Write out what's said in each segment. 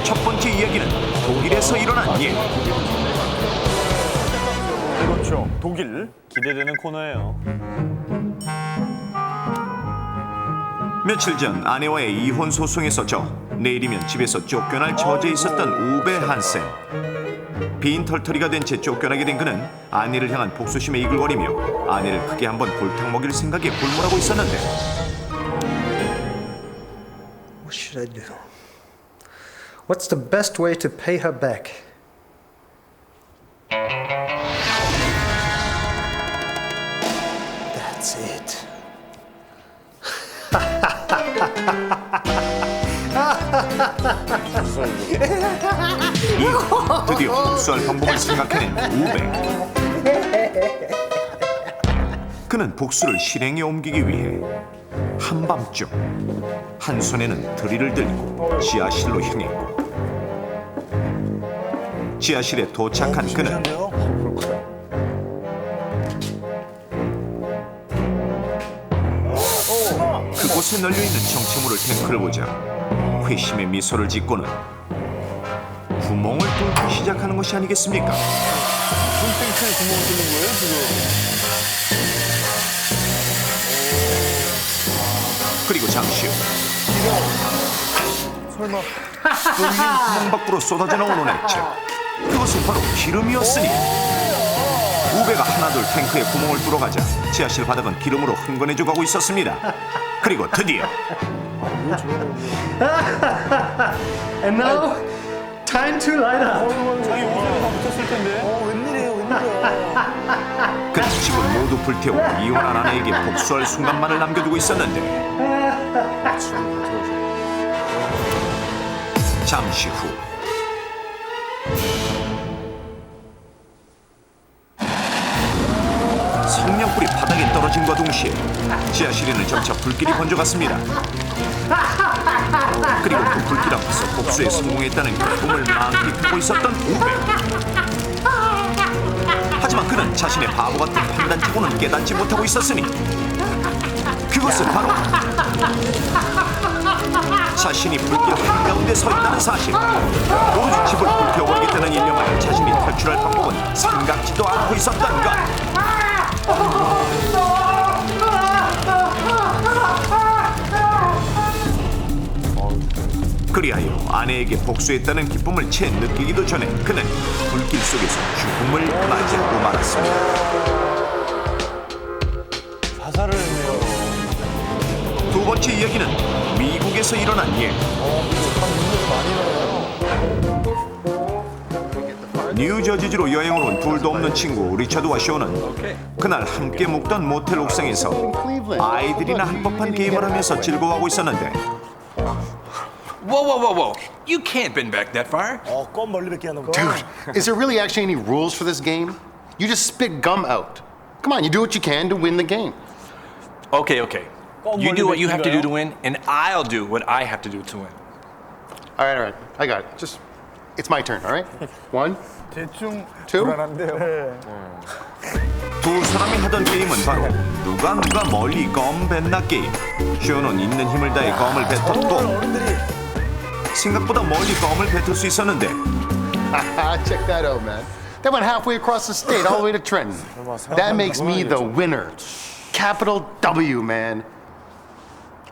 첫 번째 이야기는 독일에서 일어난 일. 그렇죠. 독일. 기대되는 코너예요. 며칠 전 아내와의 이혼 소송에서 내일이면 집에서 쫓겨날 처지에 있었던 우베 한센. 빈 털터리가 된 채 쫓겨나게 된 그는 아내를 향한 복수심에 이글거리며 아내를 크게 한번 골탕 먹일 생각에 골몰하고 있었는데 What should I do? What's the best way to pay her back? That's it. 드디어 복수할 방법을 생각해낸 우베. 그는 복수를 실행에 옮기기 위해 한밤중 한 손에는 드릴을 들고 지하실로 향했고 지하실에 도착한 그는 그곳에 널려있는 정체모를 탱크를 보자 회심의 미소를 짓고는 구멍을 뚫기 시작하는 것이 아니겠습니까? 탱크에 구멍을 뚫는 거예요, 지금? 그리고 잠시 후 설마. 뚫린 구멍 밖으로 쏟아져 나오는 액체, 그것은 바로 기름이었으니 우베가 하나둘 탱크에 구멍을 뚫어가자 지하실 바닥은 기름으로 흥건해져 가고 있었습니다. 그리고 드디어 And now, time to light up. 자기 옷에 다 붙었을 텐데. 그는 집을 모두 불태우고 이혼한 아내에게 복수할 순간만을 남겨두고 있었는데 잠시 후 성냥불이 바닥에 떨어짐과 동시에 지하실에는 점차 불길이 번져갔습니다. 그리고 그 불길 앞에서 복수에 성공했다는 기쁨을 만끽하고 있었던 우베. 하지만 그는 자신의 바보 같은 판단치고는 깨닫지 못하고 있었으니 그것은 바로 자신이 불길 한가운데 서 있다는 사실. 오로지 집을 불태워버리겠다는 일념하에 자신이 탈출할 방법은 생각지도 않고 있었던 것. 그리하여 아내에게 복수했다는 기쁨을 채 느끼기도 전에 그는 불길 속에서 죽음을 맞이하고 말았습니다. 자살을 했네요. 두 번째 이야기는 미국에서 일어난 일. 뉴저지주로 여행을 온 둘도 없는 친구 리처드와 쇼는 그날 함께 묵던 모텔 옥상에서 아이들이나 할 법한 게임을 하면서 즐거워하고 있었는데 Whoa, whoa, whoa, whoa. You can't bend back that far. 껌 멀리 뱉기 하는 거. Dude, is there really actually any rules for this game? You just spit gum out. Come on, you do what you can to win the game. Okay, okay. You do what you have to do to win, and I'll do what I have to do to win. All right, I got it. Just, it's my turn, all right? One, 대충 two. 불안한데요. 두 사람이 하던 게임은 바로 누가 멀리 껌 뱉나 게임. 쇼는 있는 힘을 다해 껌을 뱉었고 생각보다 멀리 껌을 뱉을 수 있었는데 Check that out, man. That went halfway across the state, all the way to Trenton. That makes me the winner. Capital W, man.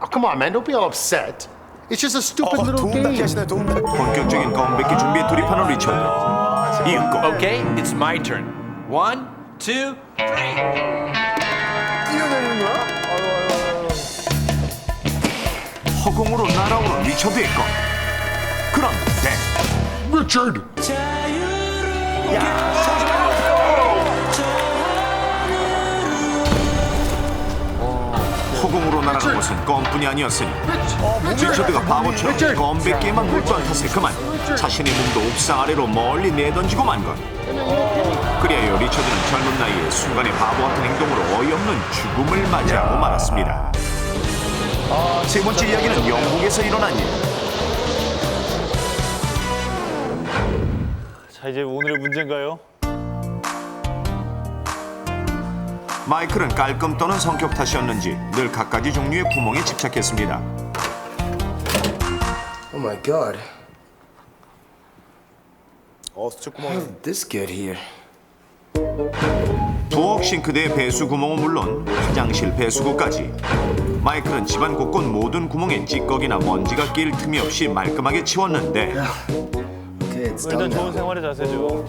Oh, come on, man, don't be all upset. It's just a stupid little game. 본격적인 껌 뱉기 준비에 돌입하는 리처드. 이윽고 Okay, it's my turn. 1, 2, 3. 뛰어내리는 거야? 허공으로 날아오른 리처드의 껌. 그런데 Richard! 허공으로 날아간 것은 껌뿐이 아니었으니 리처드가 바보처럼 껌 뱉기에만 몰두한 탓에 그만 자신의 몸도 옥상 아래로 멀리 내던지고 만 것. 그리하여 리처드는 젊은 나이에 순간의 바보 같은 행동으로 어이없는 죽음을 맞이하고 말았습니다. 세 번째 이야기는 영국에서 일어난 일. 자, 이제 오늘의 문제인가요? 마이클은 깔끔 떠는 성격 탓이었는지 늘 갖가지 종류의 구멍에 집착했습니다. Oh my God. How did this get here? 부엌 싱크대의 배수 구멍은 물론 화장실 배수구까지 마이클은 집안 곳곳 모든 구멍에 찌꺼기나 먼지가 낄 틈이 없이 말끔하게 치웠는데 Okay, it's 일단 done 좋은 now. 생활의 자세죠.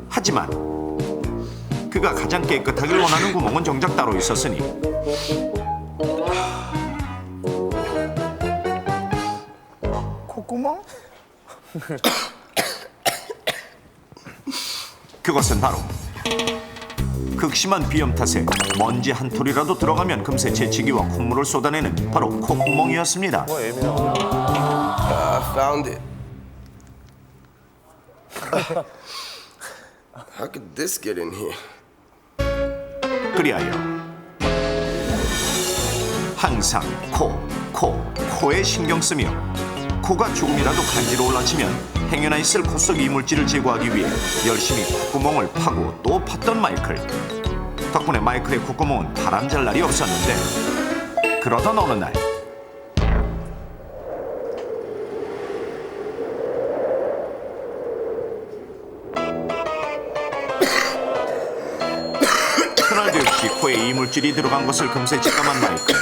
하지만 그가 가장 깨끗하길 원하는 구멍은 정작 따로 있었으니 콧구멍? 그것은 바로 극심한 비염 탓에 먼지 한 톨이라도 들어가면 금세 재채기와 콧물을 쏟아내는 바로 콧구멍이었습니다. I found it. How could this get in here? 그리하여 항상 코에 신경 쓰며 코가 조금이라도 간지러울라 치면 행여나 있을 코 속 이물질을 제거하기 위해 열심히 콧구멍을 파고 또 팠던 마이클. 덕분에 마이클의 콧구멍은 바람잘 날이 없었는데 그러던 어느 날 그날도 역시 코에 이물질이 들어간 것을 금세 직감한 마이클.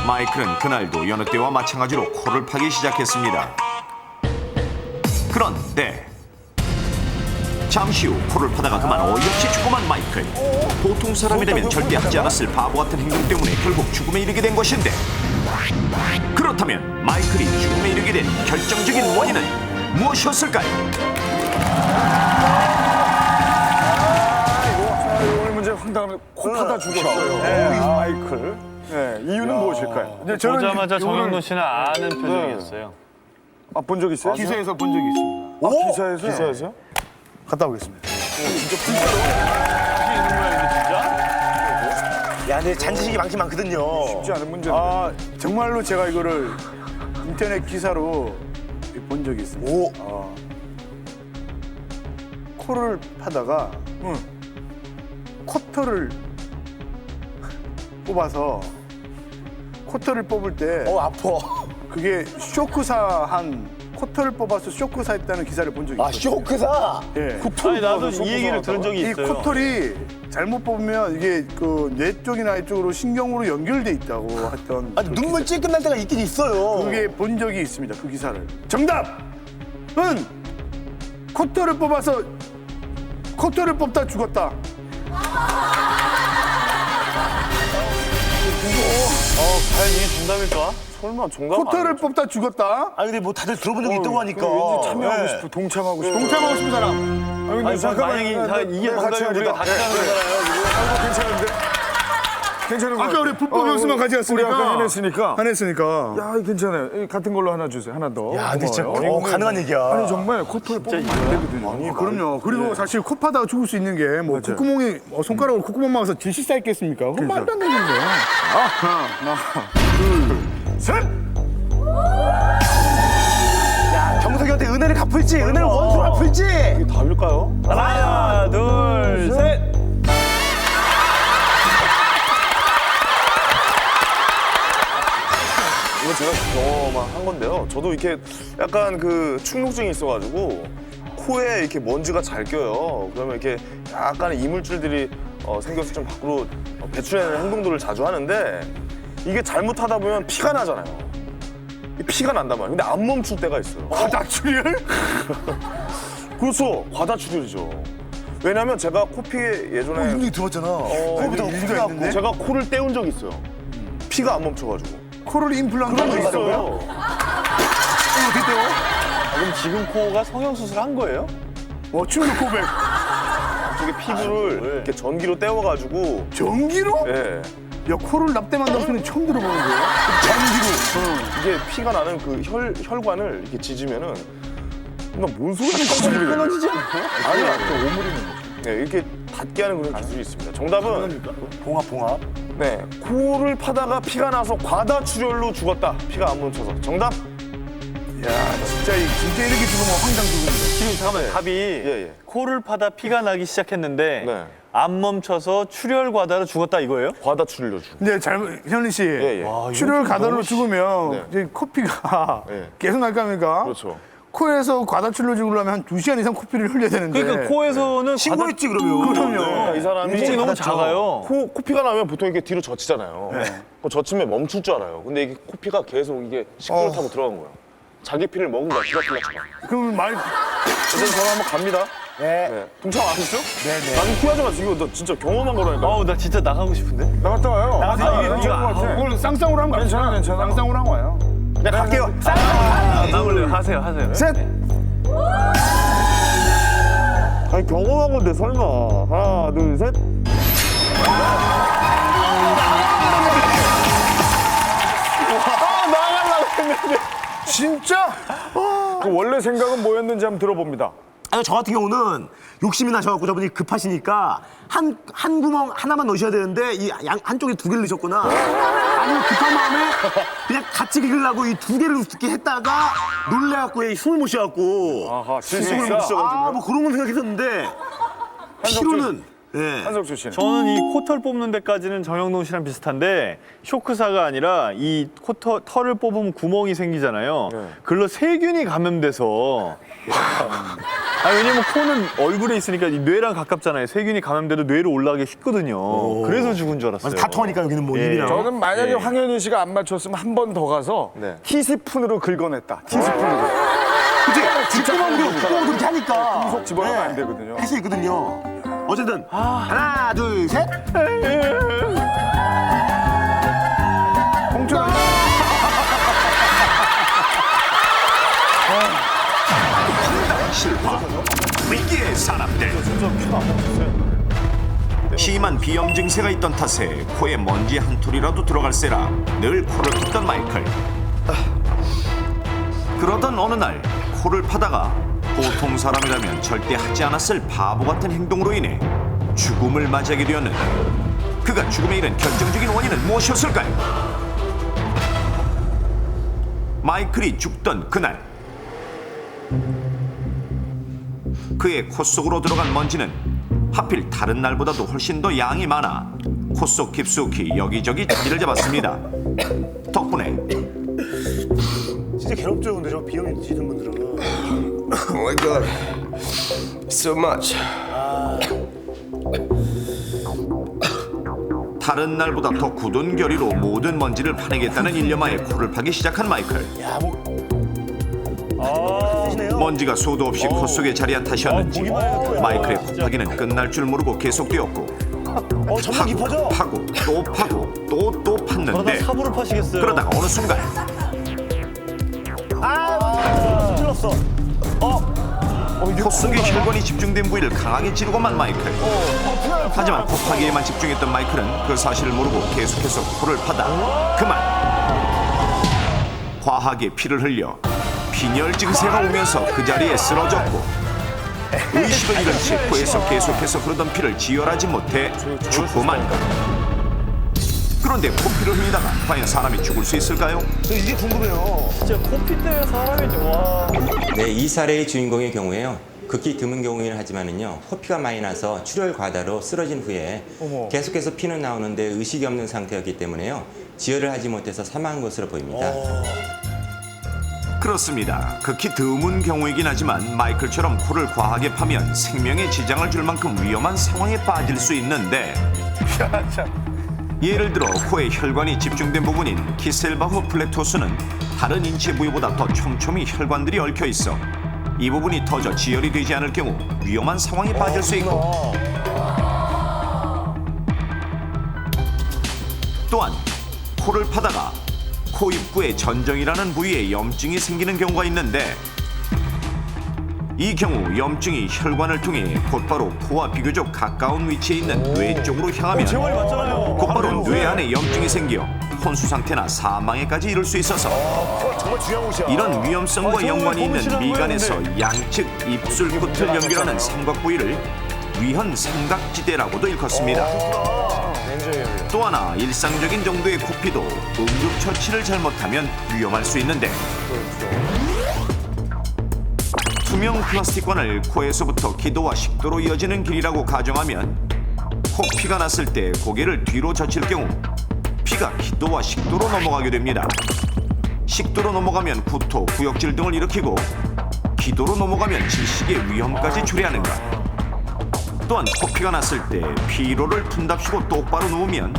마이클은 그날도 여느 때와 마찬가지로 코를 파기 시작했습니다. 그런데 잠시 후 코를 파다가 그만 어이없이 죽어만 마이클. 보통 사람이라면 절대 하지 않았을 바보 같은 행동 때문에 결국 죽음에 이르게 된 것인데 그렇다면 마이클이 죽음에 이르게 된 결정적인 원인은 무엇이었을까요? 오늘 문제 황당하면 코 파다 죽었어요. 마이클. 네, 이유는 무엇일까요? 근데 저는 보자마자 이거를 정영돈 씨는 아는 표정이었어요. 본 적 있어요? 기사에서 본 적이 있습니다. 기사에서? 기사에서? 갔다 오겠습니다. 야, 근데 잔지식이 많긴 많거든요. 쉽지 않은 문제인데. 정말로 제가 이거를 인터넷 기사로 본 적이 있습니다. 코를 파다가 커터를 뽑아서 코터를 뽑을 때 아파. 그게 쇼크사한 코터를 뽑아서 쇼크사했다는 기사를 본 적이 있어요. 쇼크사? 예. 아니 나도 이 얘기를 들은 적이 이 있어요. 코털이 잘못 뽑으면 이게 그 뇌 쪽이나 이쪽으로 신경으로 연결돼 있다고 했던 아니, 눈물찔 끝날 때가 있긴 있어요. 그게 본 적이 있습니다. 그 기사를. 정답은 코털을 뽑아서 코털을 뽑다 죽었다. 과연 이게 정답일까? 설마 정답 코털을 아니겠죠? 뽑다 죽었다. 아니, 근데 뭐 다들 들어본 적이 있다고 하니까. 왠지 참여하고 네. 싶어. 동참하고 싶어. 동참하고 싶은 사람. 아니 만약에 이게 정답이면 우리가 같이 하는 거잖아요. 괜찮은데? 괜찮은 거 아까 우리 불법 영수만 가져갔으니까. 우리 아까 해냈으니까. 해냈으니까. 야, 괜찮아요. 같은 걸로 하나 주세요. 하나 더. 야, 근데 진짜 고마워요. 가능한 얘기야. 아니 정말 코털 뽑으면 안 되거든요. 그럼요. 그리고 사실 코 파다가 죽을 수 있는 게 뭐 콧구멍이 손가락으로 콧구멍 막아서 질식 쌓였겠습니까? 그건 말도 안 되는 거예요. 하나, 둘, 셋. 야, 경석이한테 은혜를 갚을지, 은혜를 원수로 갚을지. 답일까요? 하나, 둘, 셋. 이거 제가 경험한 건데요. 저도 이렇게 약간 그 축농증이 있어가지고 코에 이렇게 먼지가 잘 껴요. 그러면 이렇게 약간의 이물질들이 생겨서 좀 밖으로 배출하는 행동들을 자주 하는데 이게 잘못하다 보면 피가 나잖아요. 이 피가 난단 말이에요. 근데 안 멈출 때가 있어요. 과다출혈? 그렇죠. 과다출혈이죠. 왜냐면 제가 코피에 예전에 힘들게 들어봤잖아. 그거보다 코피가 있는데? 제가 코를 떼운 적이 있어요. 피가 안 멈춰가지고. 코를 임플란트 그런 한 적 적 있다고요? 있어요. 어떻게 떼요? 그럼 지금 코가 성형수술 한 거예요? 충격 고백. 저기 피부를 이렇게 전기로 떼워가지고 전기로? 예. 야, 코를 납땜한다는 소리는 처음 들어보는데요? 이게 피가 나는 그 혈관을 이렇게 짖으면은 나뭔 소리야? 끊어지지 않아요? 아니야, 또 오므리는. 네, 이렇게 닿게 하는 그런 기술이 있습니다. 정답은 봉합. 네, 코를 파다가 피가 나서 과다출혈로 죽었다. 피가 안 멈춰서. 정답? 야, 진짜 이렇게 죽으면 황당 죽음이다. 지금 잠깐만 답이 예. 코를 파다 피가 나기 시작했는데 네. 안 멈춰서 출혈 과다로 죽었다 이거예요? 과다 출혈로 죽. 근데 잘못 현리 씨 예. 출혈 가다로 죽으면 이제 코피가 네. 계속 날 거 아닙니까? 그렇죠. 코에서 과다출로 죽으려면 한 2시간 이상 코피를 흘려야 되는데. 그러니까 코에서는 신고했지 그러면. 그럼요. 이 사람이 구멍이 너무 작아요. 코피가 나면 보통 이렇게 뒤로 젖히잖아요. 그 젖히면 멈출 줄 알아요. 근데 이게 코피가 계속 이게 시끄럽다고 들어간 거야. 자기 피를 먹은 거야. 기가 틀렸잖아. 그럼 말 일단 저는 한번 갑니다. 네. 동창 아시죠? 네네. 나좀 피하지 마세요. 이거 너 진짜 경험한 거라니까. 어우 나 진짜 나가고 싶은데. 나갔다 와요. 오늘 쌍쌍으로 한 거 괜찮아. 쌍쌍으로 한 거예요. 내가 갈게요. 나올래요. 하세요. 셋. 아니 경험한 건데 설마. 하나, 둘, 셋. 진짜? 그 원래 생각은 뭐였는지 한번 들어봅니다. 아니, 저 같은 경우는 욕심이 나셔갖고 저분이 급하시니까 한 구멍 하나만 넣으셔야 되는데 이 한쪽에 두 개를 넣으셨구나. 아니 급한 마음에 그냥 같이 긁으려고 이 두 개를 넣게 했다가 놀래갖고 숨을 못 쉬어갖고. 아하, 숨을 못 쉬어가지고. 뭐 그런 건 생각했었는데 피로는. 예. 한석주 씨는. 저는 이 코털 뽑는 데까지는 정영돈 씨랑 비슷한데 쇼크사가 아니라 이 털을 뽑으면 구멍이 생기잖아요. 그걸로 세균이 감염돼서 왜냐면 코는 얼굴에 있으니까 이 뇌랑 가깝잖아요. 세균이 감염돼도 뇌로 올라가기 쉽거든요. 그래서 죽은 줄 알았어요. 맞아, 다 통하니까 여기는 뭐 입이랑. 저는 만약에 황현희 씨가 안 맞췄으면 한 번 더 가서 티스푼으로 긁어냈다. 티스푼으로. 그치? 뒷구멍도 그렇게 하니까. 속 집어넣으면 안 되거든요. 할 수 있거든요. 어쨌든 하나 둘 셋. 홍철. 실화. 위기의 사람들. 심한 비염 증세가 있던 탓에 코에 먼지 한 톨이라도 들어갈세라 늘 코를 팠던 마이클. 그러던 어느 날 코를 파다가 보통 사람이라면 절대 하지 않았을 바보 같은 행동으로 인해 죽음을 맞이하게 되었는데 그가 죽음에 이른 결정적인 원인은 무엇이었을까요? 마이클이 죽던 그날 그의 코 속으로 들어간 먼지는 하필 다른 날보다도 훨씬 더 양이 많아 코 속 깊숙이 여기저기 자리를 잡았습니다. 덕분에 진짜 괴롭죠, 근데 저 비염 있으신 분들은. Oh my god. So much. 다른 날보다 더 굳은 결의로 모든 먼지를 파내겠다는 일념하에 코를 파기 시작한 마이클. 먼지가 수도 없이 코 속에 자리한 탓이었는지 마이클의 코파기는 끝날 줄 모르고 계속되었고 파고 또 파고 또 팠는데 삽으로 파시겠어요? 그러다가 어느 순간 코 속에 혈관이 집중된 부위를 강하게 찌르고만 마이클. 하지만 코파기에만 집중했던 마이클은 그 사실을 모르고 계속해서 코를 파다 그만 과하게 피를 흘려 빈혈 증세가 오면서 그 자리에 쓰러졌고 의식을 잃은 채 코에서 계속해서 흐르던 피를 지혈하지 못해 죽고만. 그런데 코피를 흘리다가 과연 사람이 죽을 수 있을까요? 이게 궁금해요. 진짜 코피 때문에 사람이 좋아. 네, 이 사례의 주인공의 경우에요. 극히 드문 경우이긴 하지만은요, 코피가 많이 나서 출혈 과다로 쓰러진 후에 계속해서 피는 나오는데 의식이 없는 상태였기 때문에요, 지혈을 하지 못해서 사망한 것으로 보입니다. 그렇습니다. 극히 드문 경우이긴 하지만 마이클처럼 코를 과하게 파면 생명에 지장을 줄 만큼 위험한 상황에 빠질 수 있는데 예를 들어 코에 혈관이 집중된 부분인 키셀바흐 플렉토스는 다른 인체 부위보다 더 촘촘히 혈관들이 얽혀 있어 이 부분이 터져 지혈이 되지 않을 경우 위험한 상황에 빠질 수 있고 또한 코를 파다가 코 입구에 전정이라는 부위에 염증이 생기는 경우가 있는데 이 경우 염증이 혈관을 통해 곧바로 코와 비교적 가까운 위치에 있는 뇌 쪽으로 향하면 곧바로 뇌 안에 염증이 생겨 혼수 상태나 사망에까지 이를 수 있어서 이런 위험성과 연관이 있는 미간에서 양측 입술 끝을 연결하는 삼각 부위를 위헌 삼각지대라고도 일컫습니다. 또 하나 일상적인 정도의 코피도 응급처치를 잘못하면 위험할 수 있는데 투명 플라스틱관을 코에서부터 기도와 식도로 이어지는 길이라고 가정하면 혹 피가 났을 때 고개를 뒤로 젖힐 경우 피가 기도와 식도로 넘어가게 됩니다. 식도로 넘어가면 구토, 구역질 등을 일으키고 기도로 넘어가면 질식의 위험까지 초래하는 것. 또한 코피가 났을 때 피로를 푼답시고 똑바로 누우면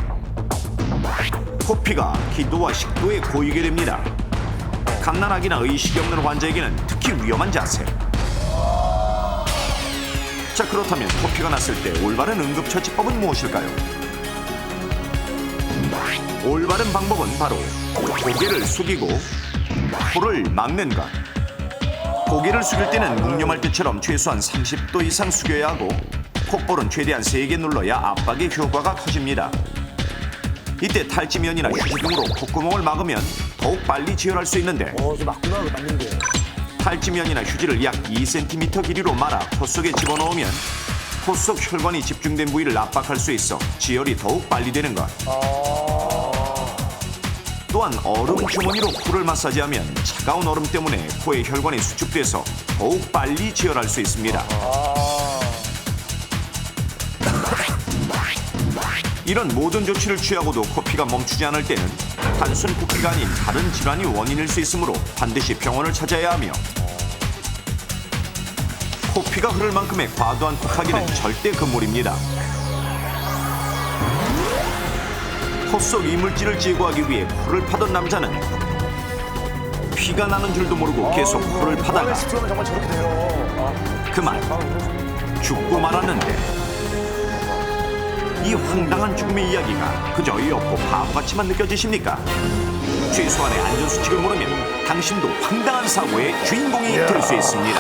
코피가 기도와 식도에 고이게 됩니다. 갓난아기나 의식이 없는 환자에게는 특히 위험한 자세. 자, 그렇다면 코피가 났을 때 올바른 응급처치법은 무엇일까요? 올바른 방법은 바로 고개를 숙이고 코를 막는 것. 고개를 숙일 때는 묵념할 때처럼 최소한 30도 이상 숙여야 하고 콧볼은 최대한 세게 눌러야 압박의 효과가 커집니다. 이때 탈지면이나 휴지 등으로 콧구멍을 막으면 더욱 빨리 지혈할 수 있는데 맞구나, 맞는데. 탈지면이나 휴지를 약 2cm 길이로 말아 코 속에 집어넣으면 코 속 혈관이 집중된 부위를 압박할 수 있어 지혈이 더욱 빨리 되는 것. 또한 얼음 주머니로 코를 마사지하면 차가운 얼음 때문에 코의 혈관이 수축돼서 더욱 빨리 지혈할 수 있습니다. 이런 모든 조치를 취하고도 코피가 멈추지 않을 때는 단순 코피가 아닌 다른 질환이 원인일 수 있으므로 반드시 병원을 찾아야 하며 코피가 흐를 만큼의 과도한 콧하기는 절대 금물입니다. 코 속 이물질을 제거하기 위해 코를 파던 남자는 피가 나는 줄도 모르고 계속 코를 파다가 정말 저렇게 돼요. 그만 죽고 말았는데 이 황당한 죽음의 이야기가 그저 어이없고 바보같이만 느껴지십니까? 최소한의 안전수칙을 모르면 당신도 황당한 사고의 주인공이 될 수 있습니다.